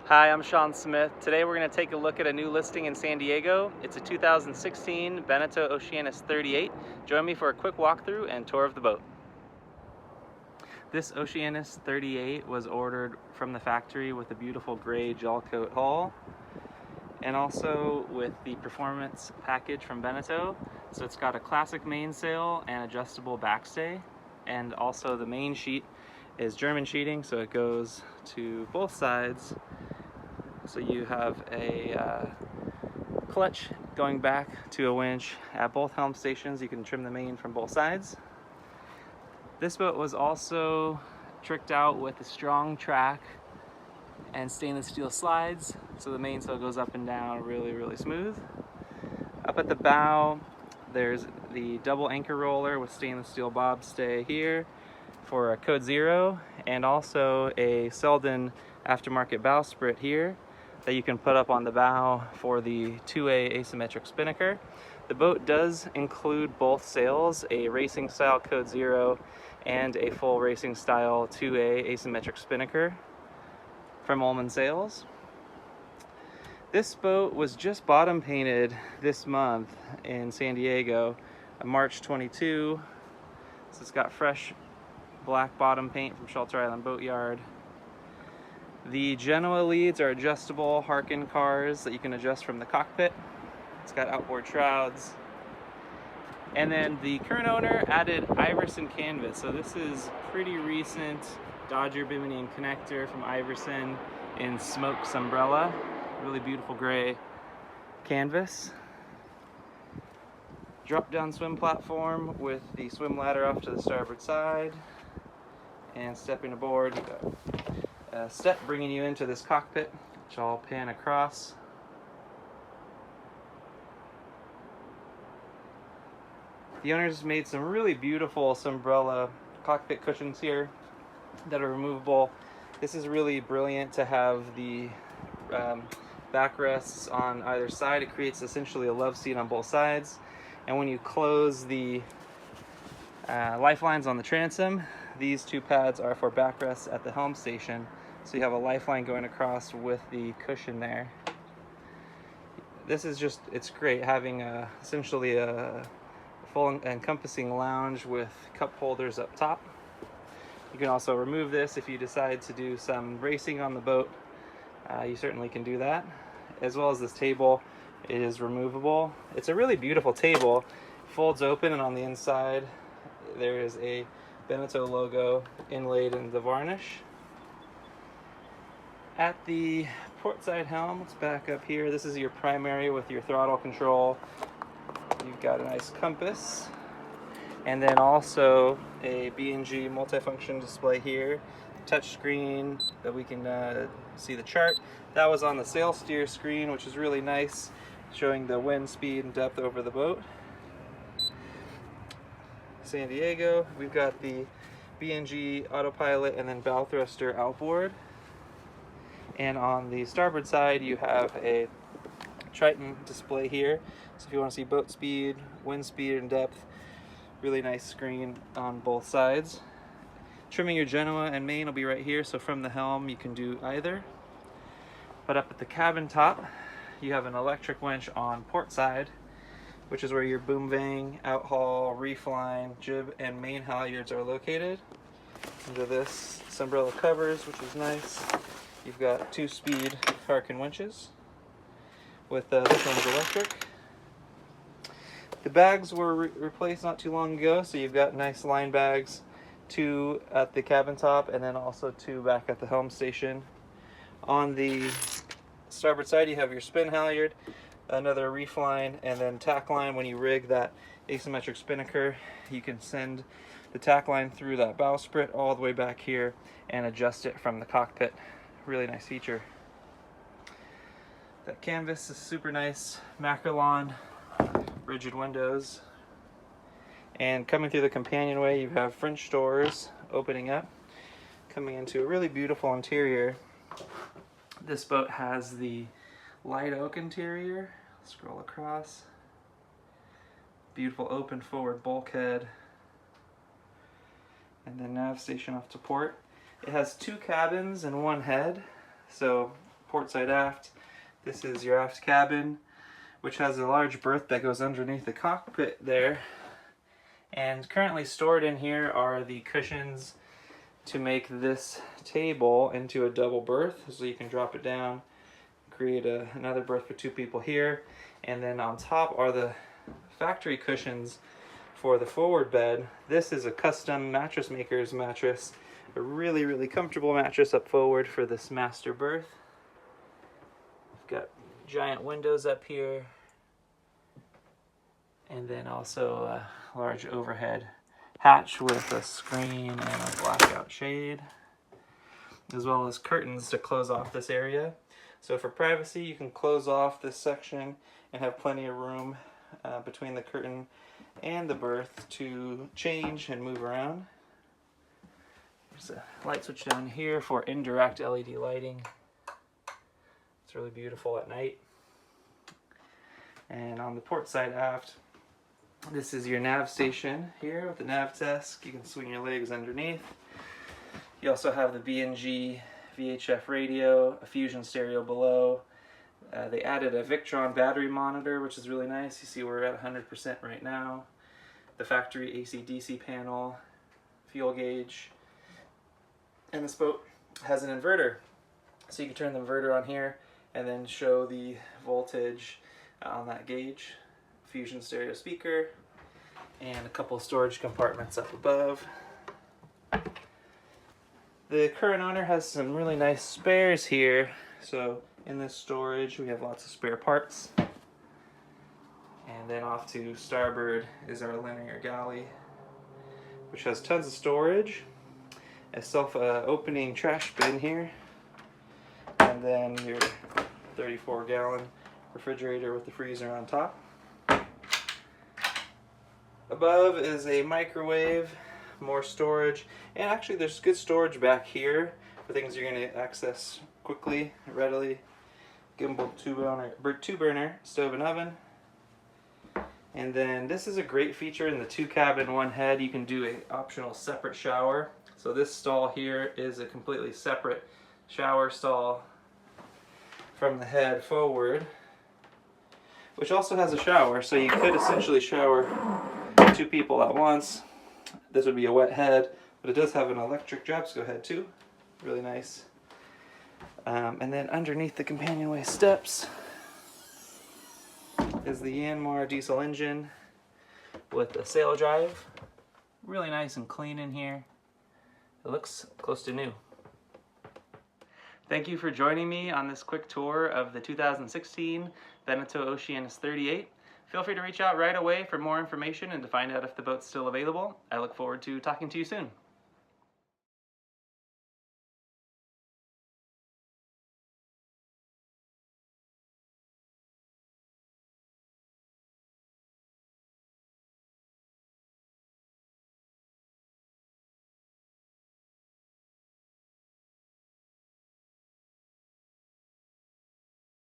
Hi, I'm Sean Smith. Today we're going to take a look at a new listing in San Diego. It's a 2016 Beneteau Oceanis 38. Join me for a quick walkthrough and tour of the boat. This Oceanis 38 was ordered from the factory with a beautiful gray gel coat hull and also with the performance package from Beneteau. So it's got a classic mainsail and adjustable backstay, and also the main sheet is German sheeting, so it goes to both sides. So you have a clutch going back to a winch at both helm stations. You can trim the main from both sides. This boat was also tricked out with a strong track and stainless steel slides, so the mainsail goes up and down really smooth. Up at the bow, there's the double anchor roller with stainless steel bobstay here for a code 0, and also a Selden aftermarket bowsprit here that you can put up on the bow for the 2A asymmetric spinnaker. The boat does include both sails, a racing style code 0 and a full racing style 2A asymmetric spinnaker from Ullman Sails. This boat was just bottom painted this month in San Diego, March 22. So it's got fresh black bottom paint from Shelter Island Boatyard. The Genoa leads are adjustable Harkin cars that you can adjust from the cockpit. It's got outboard shrouds. And then the current owner added Iverson canvas. So this is pretty recent Dodger Bimini and connector from Iverson in Smoke Umbrella. Really beautiful gray canvas. Drop down swim platform with the swim ladder off to the starboard side. And stepping aboard, you got a step bringing you into this cockpit, which I'll pan across. The owners made some really beautiful Umbrella cockpit cushions here that are removable. This is really brilliant to have the backrests on either side. It creates essentially a love seat on both sides. And when you close the lifelines on the transom, these two pads are for backrests at the helm station. So you have a lifeline going across with the cushion there. This is just, it's great having essentially a full encompassing lounge with cup holders up top. You can also remove this if you decide to do some racing on the boat. You certainly can do that. As well as this table, it is removable. It's a really beautiful table. It folds open, and on the inside there is a Beneteau logo inlaid in the varnish. At the portside helm, let's back up here. This is your primary with your throttle control. You've got a nice compass, and then also a B&G multifunction display here. Touch screen that we can see the chart. That was on the sail steer screen, which is really nice, showing the wind speed and depth over the boat. San Diego, we've got the B&G autopilot and then bow thruster outboard. And on the starboard side, you have a Triton display here. So if you want to see boat speed, wind speed, and depth, really nice screen on both sides. Trimming your Genoa and main will be right here, so from the helm you can do either. But up at the cabin top, you have an electric winch on port side, which is where your boom vang, outhaul, reef line, jib, and main halyards are located. Under this, umbrella covers, which is nice. You've got 2-speed Harkin winches with this one's electric. The bags were replaced not too long ago, so you've got nice line bags, 2 at the cabin top and then also 2 back at the helm station. On the starboard side, you have your spin halyard, another reef line, and then tack line. When you rig that asymmetric spinnaker, you can send the tack line through that bowsprit all the way back here and adjust it from the cockpit. Really nice feature. That canvas is super nice, Macrolon rigid windows. And coming through the companionway, you have French doors opening up, coming into a really beautiful interior. This boat has the light oak interior. Scroll across. Beautiful open forward bulkhead. And then nav station off to port. It has 2 cabins and 1 head, so port side aft. This is your aft cabin, which has a large berth that goes underneath the cockpit there. And currently stored in here are the cushions to make this table into a double berth, so you can drop it down, create another berth for 2 people here. And then on top are the factory cushions for the forward bed. This is a custom mattress maker's mattress, a really, really comfortable mattress up forward for this master berth. We've got giant windows up here, and then also a large overhead hatch with a screen and a blackout shade, as well as curtains to close off this area. So for privacy, you can close off this section and have plenty of room between the curtain and the berth to change and move around. There's a light switch down here for indirect LED lighting. It's really beautiful at night. And on the port side aft, this is your nav station here with the nav desk. You can swing your legs underneath. You also have the B&G VHF radio, a Fusion stereo below. They added a Victron battery monitor, which is really nice. You see we're at 100% right now. The factory AC/DC panel, fuel gauge, and this boat has an inverter. So you can turn the inverter on here and then show the voltage on that gauge. Fusion stereo speaker, and a couple of storage compartments up above. The current owner has some really nice spares here. So in this storage we have lots of spare parts. And then off to starboard is our linear galley, which has tons of storage, a self-opening trash bin here, and then your 34-gallon refrigerator with the freezer on top. Above is a microwave, more storage, and actually there's good storage back here for things you're going to access quickly, readily. Gimbal two-burner stove and oven. And then this is a great feature in the 2-cabin, 1-head. You can do an optional separate shower. So this stall here is a completely separate shower stall from the head forward, which also has a shower, so you could essentially shower 2 people at once. This would be a wet head, but it does have an electric Jabsco head too. Really nice. And then underneath the companionway steps is the Yanmar diesel engine with a sail drive. Really nice and clean in here. It looks close to new. Thank you for joining me on this quick tour of the 2016 Beneteau Oceanis 38. Feel free to reach out right away for more information and to find out if the boat's still available. I look forward to talking to you soon.